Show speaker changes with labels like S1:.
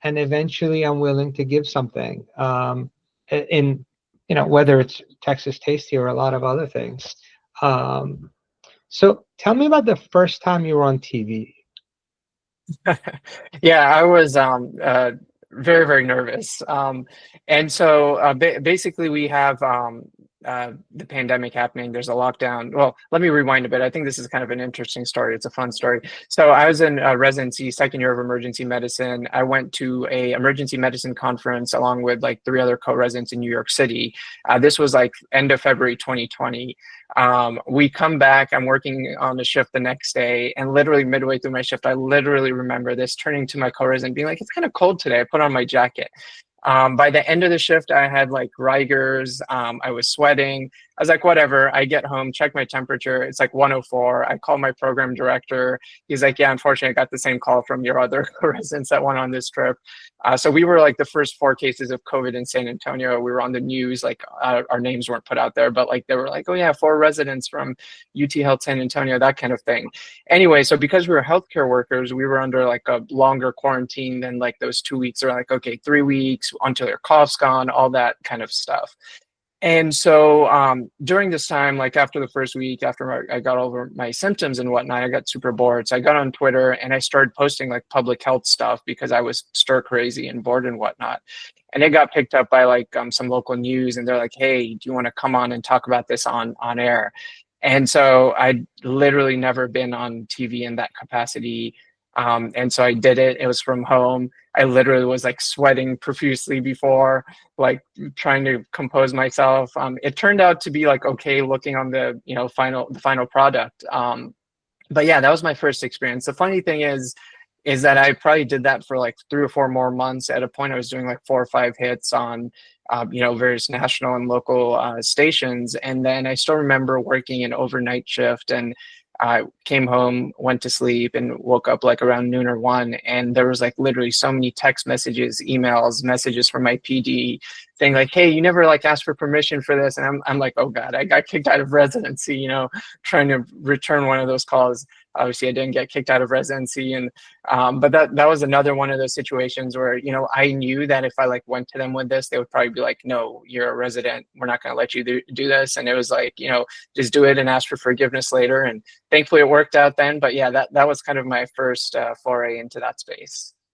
S1: and eventually I'm willing to give something. In whether it's Texas Tasty or a lot of other things. Um, so tell me about the first time you were on TV.
S2: Yeah, I was very, very nervous. And so basically, we have the pandemic happening. There's a lockdown. Well, let me rewind a bit. I think this is kind of an interesting story. It's a fun story. So I was in residency, second year of emergency medicine. I went to a emergency medicine conference along with like three other co-residents in New York City. This was like end of February 2020. We come back, I'm working on the shift the next day, and literally midway through my shift, I literally remember this, turning to my co-resident being like, it's kind of cold today. I put on my jacket. By the end of the shift, I had like rigors. I was sweating. I was like, whatever. I get home, check my temperature. It's like 104. I call my program director. He's like, yeah, unfortunately, I got the same call from your other residents that went on this trip. So we were like the first 4 cases of COVID in San Antonio. We were on the news, like our names weren't put out there, but like they were like, oh yeah, 4 residents from UT Health San Antonio, that kind of thing. Anyway, so because we were healthcare workers, we were under like a longer quarantine than like those 2 weeks. They're like, okay, 3 weeks until your cough's gone, all that kind of stuff. And so during this time, like after the first week, after I got over my symptoms and whatnot, I got super bored. So I got on Twitter and I started posting like public health stuff because I was stir crazy and bored and whatnot. And it got picked up by like some local news, and they're like, hey, do you want to come on and talk about this on air? And so I'd literally never been on TV in that capacity. And so I did it. It was from home. I literally was like sweating profusely before, like trying to compose myself. It turned out to be like okay looking on the final product. But yeah, that was my first experience. The funny thing is that I probably did that for like 3 or 4 more months. At a point, I was doing like 4 or 5 hits on various national and local stations. And then I still remember working an overnight shift, and I came home, went to sleep, and woke up like around noon or 1. And there was like literally so many text messages, emails, messages from my PD saying like, hey, you never like asked for permission for this. And I'm like, oh God, I got kicked out of residency, trying to return one of those calls. Obviously I didn't get kicked out of residency. And but that was another one of those situations where, I knew that if I like went to them with this, they would probably be like, no, you're a resident. We're not going to let you do this. And it was like, just do it and ask for forgiveness later. And thankfully it worked out then. But yeah, that was kind of my first foray into that space.